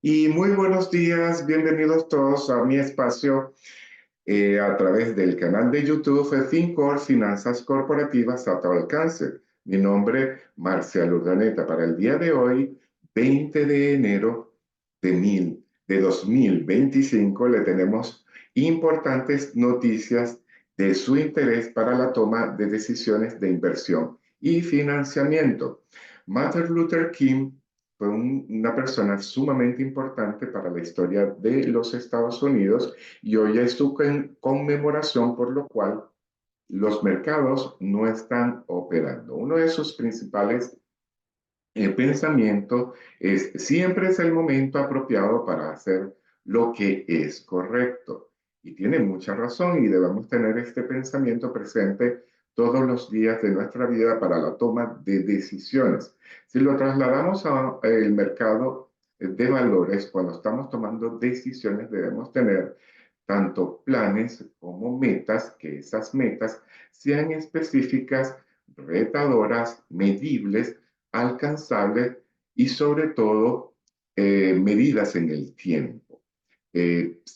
Y muy buenos días, bienvenidos todos a mi espacio a través del canal de YouTube FinCor Finanzas Corporativas a tu alcance. Mi nombre, Marcial Urdaneta. Para el día de hoy, 20 de enero de 2025, le tenemos importantes noticias de su interés para la toma de decisiones de inversión y financiamiento. Martin Luther King fue una persona sumamente importante para la historia de los Estados Unidos y hoy es su conmemoración, por lo cual los mercados no están operando. Uno de sus principales pensamientos es siempre es el momento apropiado para hacer lo que es correcto. Y tiene mucha razón y debemos tener este pensamiento presente todos los días de nuestra vida para la toma de decisiones. Si lo trasladamos al mercado de valores, cuando estamos tomando decisiones debemos tener tanto planes como metas, que esas metas sean específicas, retadoras, medibles, alcanzables y sobre todo medidas en el tiempo.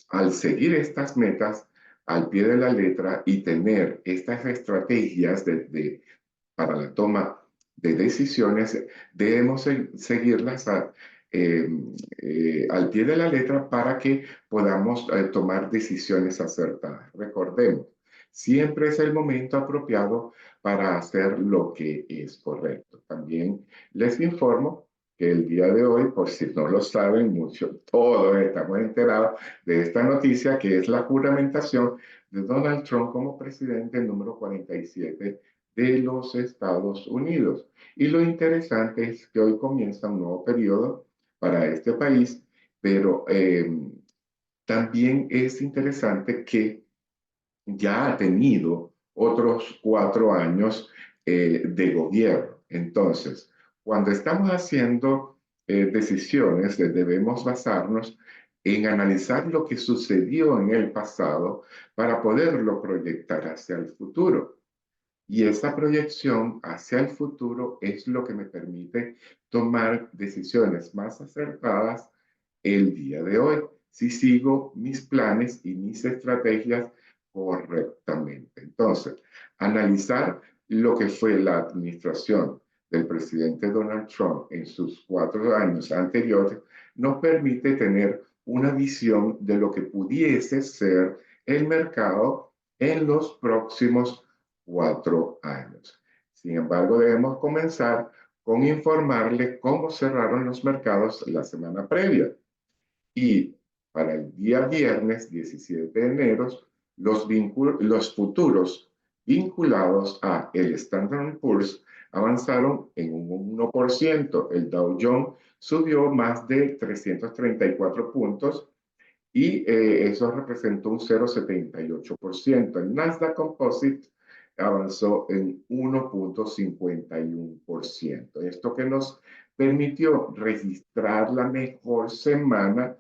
Al seguir estas metas al pie de la letra y tener estas estrategias para la toma de decisiones, debemos seguirlas eh, al pie de la letra para que podamos tomar decisiones acertadas. Recordemos, siempre es el momento apropiado para hacer lo que es correcto. También les informo que el día de hoy, por si no lo saben mucho, todos estamos enterados de esta noticia, que es la juramentación de Donald Trump como presidente número 47 de los Estados Unidos. Y lo interesante es que hoy comienza un nuevo periodo para este país, pero también es interesante que ya ha tenido otros 4 años de gobierno. Entonces, cuando estamos haciendo decisiones, debemos basarnos en analizar lo que sucedió en el pasado para poderlo proyectar hacia el futuro. Y esa proyección hacia el futuro es lo que me permite tomar decisiones más acertadas el día de hoy, si sigo mis planes y mis estrategias correctamente. Entonces, analizar lo que fue la administración del presidente Donald Trump en sus 4 años anteriores nos permite tener una visión de lo que pudiese ser el mercado en los próximos 4 años. Sin embargo, debemos comenzar con informarle cómo cerraron los mercados la semana previa. Y para el día viernes 17 de enero, los futuros vinculados a el Standard Poor's avanzaron en un 1%. El Dow Jones subió más de 334 puntos y eso representó un 0,78%. El Nasdaq Composite avanzó en 1,51%. Esto que nos permitió registrar la mejor semana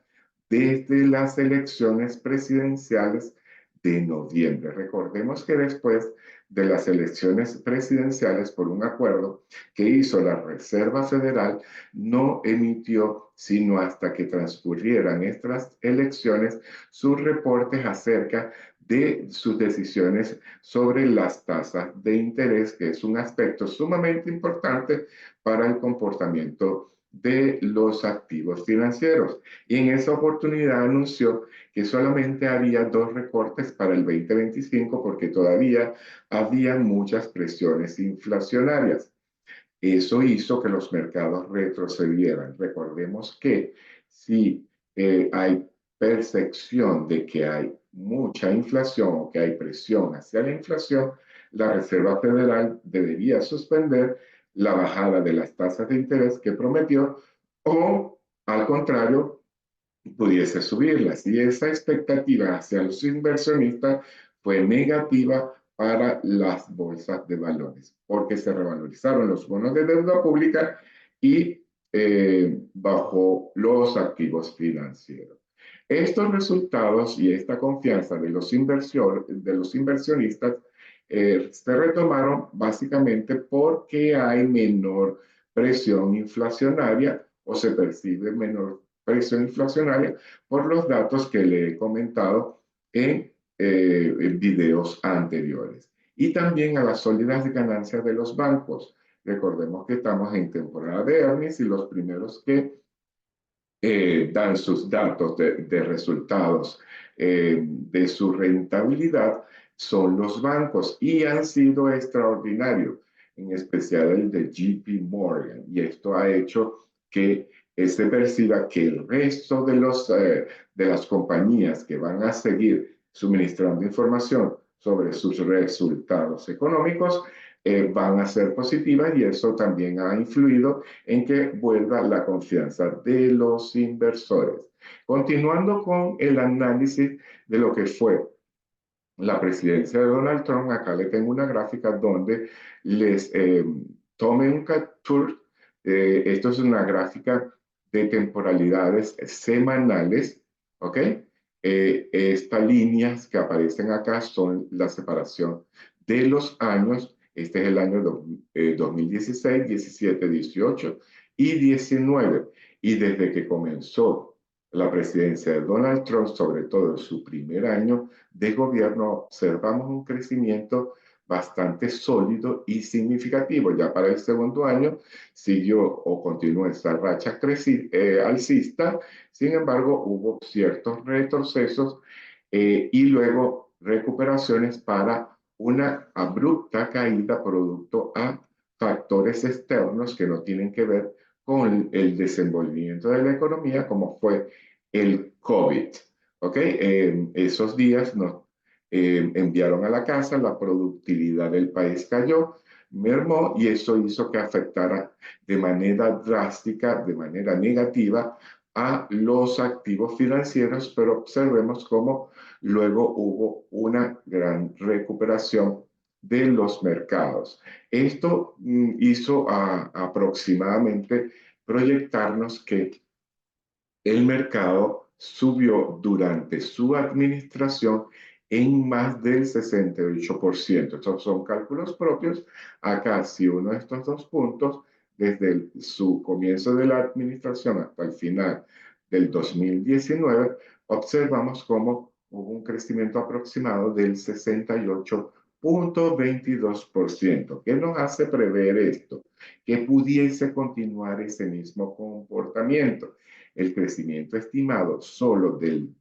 desde las elecciones presidenciales de noviembre. Recordemos que después de las elecciones presidenciales, por un acuerdo que hizo la Reserva Federal, no emitió sino hasta que transcurrieran estas elecciones sus reportes acerca de sus decisiones sobre las tasas de interés, que es un aspecto sumamente importante para el comportamiento de los activos financieros. Y en esa oportunidad anunció que solamente había 2 recortes para el 2025 porque todavía había muchas presiones inflacionarias. Eso hizo que los mercados retrocedieran. Recordemos que si hay percepción de que hay mucha inflación o que hay presión hacia la inflación, la Reserva Federal debería suspender la bajada de las tasas de interés que prometió o, al contrario, pudiese subirlas. Y esa expectativa hacia los inversionistas fue negativa para las bolsas de valores, porque se revalorizaron los bonos de deuda pública y bajó los activos financieros. Estos resultados y esta confianza de los inversionistas se retomaron básicamente porque hay menor presión inflacionaria o se percibe menor presión inflacionaria por los datos que le he comentado en videos anteriores. Y también a las sólidas ganancias de los bancos. Recordemos que estamos en temporada de earnings y los primeros que dan sus datos de resultados de su rentabilidad son los bancos y han sido extraordinarios, en especial el de JP Morgan. Y esto ha hecho que se perciba que el resto de las compañías que van a seguir suministrando información sobre sus resultados económicos van a ser positivas y eso también ha influido en que vuelva la confianza de los inversores. Continuando con el análisis de lo que fue la presidencia de Donald Trump, acá le tengo una gráfica donde les tomen un capture. Esto es una gráfica de temporalidades semanales, ¿ok? Estas líneas que aparecen acá son la separación de los años. Este es el año 2016, 17, 18 y 19. Y desde que comenzó la presidencia de Donald Trump, sobre todo en su primer año de gobierno, observamos un crecimiento bastante sólido y significativo. Ya para el segundo año siguió o continuó esta racha alcista, sin embargo hubo ciertos retrocesos y luego recuperaciones para una abrupta caída producto a factores externos que no tienen que ver con el desenvolvimiento de la economía, como fue el COVID. ¿Ok? Esos días nos enviaron a la casa, la productividad del país cayó, mermó y eso hizo que afectara de manera drástica, de manera negativa a los activos financieros, pero observemos cómo luego hubo una gran recuperación de los mercados. Esto hizo aproximadamente proyectarnos que el mercado subió durante su administración en más del 68%. Estos son cálculos propios. Acá, si uno de estos dos puntos, desde su comienzo de la administración hasta el final del 2019, observamos cómo hubo un crecimiento aproximado del 68,22%. ¿Qué nos hace prever esto? Que pudiese continuar ese mismo comportamiento. El crecimiento estimado solo del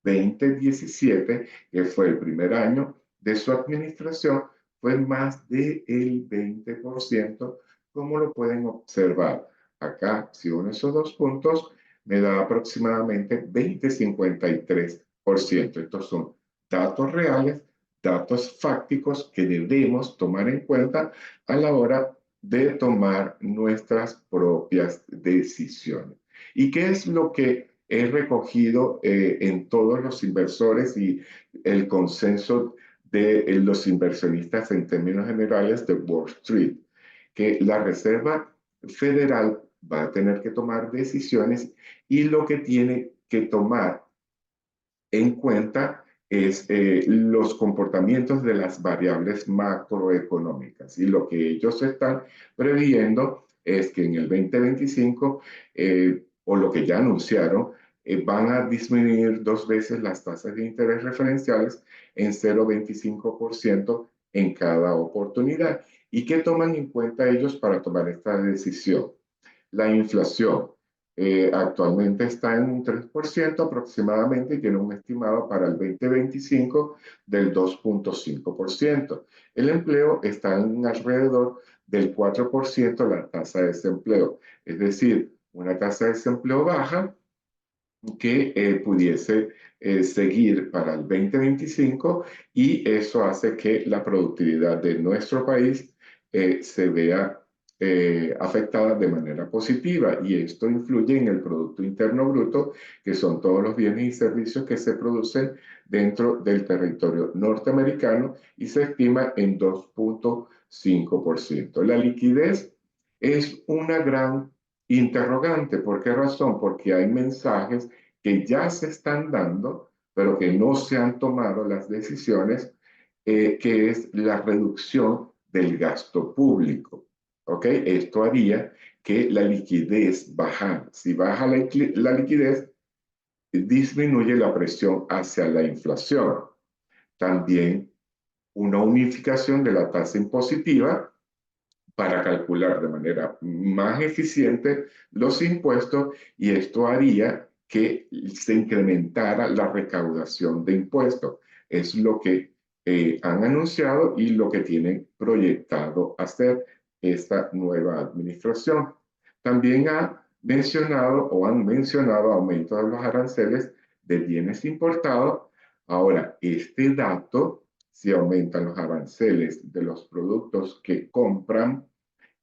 2017, que fue el primer año de su administración, fue más del 20%, como lo pueden observar. Acá, si uno esos dos puntos, me da aproximadamente 20,53%. Estos son datos reales, datos fácticos que debemos tomar en cuenta a la hora de tomar nuestras propias decisiones. ¿Y qué es lo que he recogido en todos los inversores y el consenso de los inversionistas en términos generales de Wall Street? Que la Reserva Federal va a tener que tomar decisiones y lo que tiene que tomar en cuenta es los comportamientos de las variables macroeconómicas. Y lo que ellos están previendo es que en el 2025, o lo que ya anunciaron, van a disminuir 2 veces las tasas de interés referenciales en 0,25% en cada oportunidad. ¿Y qué toman en cuenta ellos para tomar esta decisión? La inflación actualmente está en un 3% aproximadamente y tiene un estimado para el 2025 del 2,5%. El empleo está en alrededor del 4% la tasa de desempleo, es decir, una tasa de desempleo baja que pudiese seguir para el 2025 y eso hace que la productividad de nuestro país se vea afectada de manera positiva y esto influye en el Producto Interno Bruto, que son todos los bienes y servicios que se producen dentro del territorio norteamericano y se estima en 2,5%. La liquidez es una gran interrogante. ¿Por qué razón? Porque hay mensajes que ya se están dando, pero que no se han tomado las decisiones, que es la reducción del gasto público. ¿ok? Esto haría que la liquidez bajara. Si baja la liquidez, disminuye la presión hacia la inflación. También una unificación de la tasa impositiva para calcular de manera más eficiente los impuestos y esto haría que se incrementara la recaudación de impuestos. Es lo que han anunciado y lo que tienen proyectado hacer esta nueva administración. También ha mencionado o han mencionado aumento de los aranceles de bienes importados. Ahora, este dato, si aumentan los aranceles de los productos que compran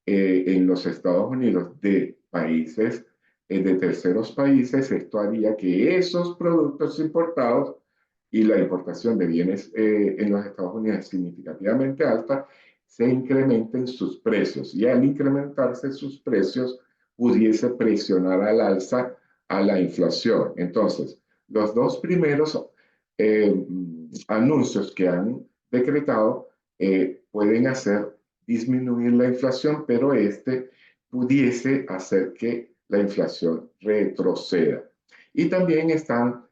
en los Estados Unidos de países, de terceros países, esto haría que esos productos importados y la importación de bienes en los Estados Unidos es significativamente alta, se incrementen sus precios y al incrementarse sus precios pudiese presionar al alza a la inflación. Entonces, los dos primeros eh, anuncios que han decretado pueden hacer disminuir la inflación, pero este pudiese hacer que la inflación retroceda. Y también están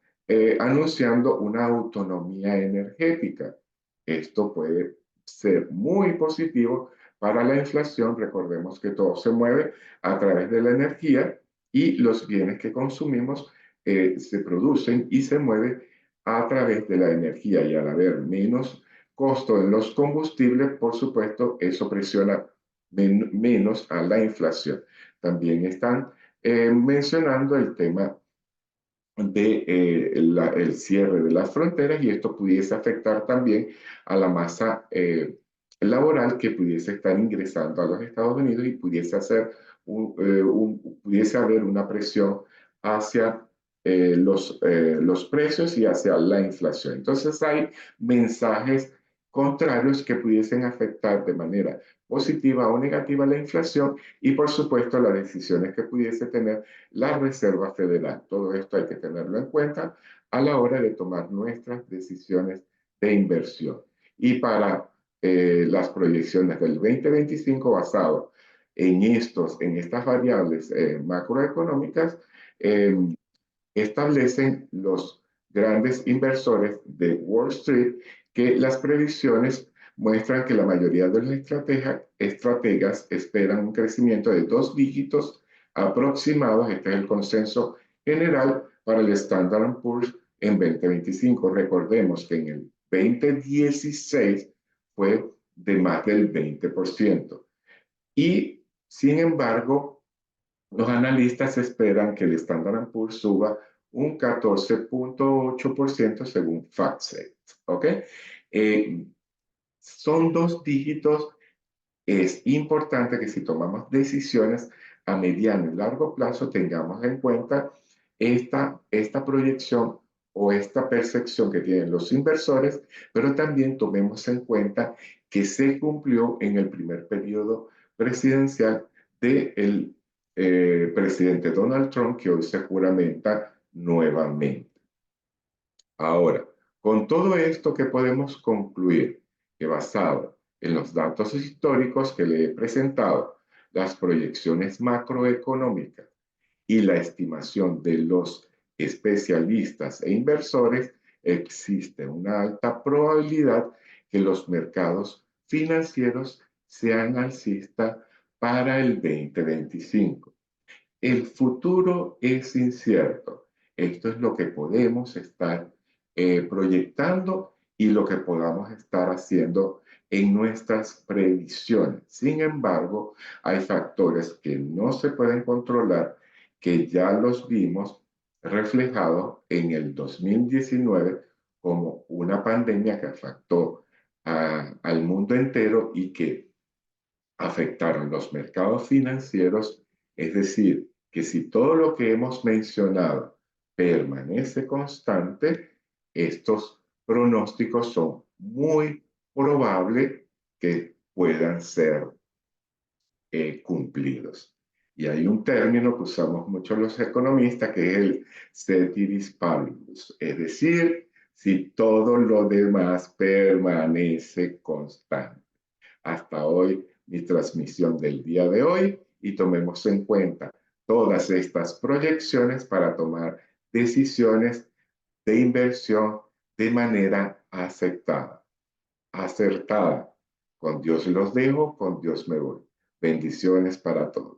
anunciando una autonomía energética. Esto puede ser muy positivo para la inflación. Recordemos que todo se mueve a través de la energía y los bienes que consumimos se producen y se mueven a través de la energía y al haber menos costo en los combustibles, por supuesto, eso presiona menos a la inflación. También están mencionando el tema de el cierre de las fronteras y esto pudiese afectar también a la masa laboral que pudiese estar ingresando a los Estados Unidos y pudiese hacer pudiese haber una presión hacia los precios y hacia la inflación. Entonces hay mensajes contrarios que pudiesen afectar de manera positiva o negativa la inflación y por supuesto las decisiones que pudiese tener la Reserva Federal. Todo esto hay que tenerlo en cuenta a la hora de tomar nuestras decisiones de inversión. Y para las proyecciones del 2025 basado en estas variables macroeconómicas, eh, establecen los grandes inversores de Wall Street que las previsiones muestran que la mayoría de los estrategas esperan un crecimiento de 2 dígitos aproximados. Este es el consenso general para el Standard Poor's en 2025. Recordemos que en el 2016 fue de más del 20%. Y, sin embargo, los analistas esperan que el Standard Poor's suba un 14.8% según FactSet. ¿Ok? Eh, son 2 dígitos. Es importante que si tomamos decisiones a mediano y largo plazo tengamos en cuenta esta proyección o esta percepción que tienen los inversores, pero también tomemos en cuenta que se cumplió en el primer periodo presidencial del presidente Donald Trump, que hoy se juramenta nuevamente. Ahora, con todo esto que podemos concluir que basado en los datos históricos que le he presentado, las proyecciones macroeconómicas y la estimación de los especialistas e inversores, existe una alta probabilidad que los mercados financieros sean alcistas para el 2025. El futuro es incierto. Esto es lo que podemos estar proyectando y lo que podamos estar haciendo en nuestras previsiones. Sin embargo, hay factores que no se pueden controlar, que ya los vimos reflejados en el 2019 como una pandemia que afectó al mundo entero y que afectaron los mercados financieros, es decir, que si todo lo que hemos mencionado permanece constante, estos pronósticos son muy probables que puedan ser cumplidos. Y hay un término que usamos mucho los economistas que es el ceteris paribus, es decir, si todo lo demás permanece constante. Hasta hoy mi transmisión del día de hoy y tomemos en cuenta todas estas proyecciones para tomar decisiones de inversión de manera acertada. Con Dios los dejo, con Dios me voy. Bendiciones para todos.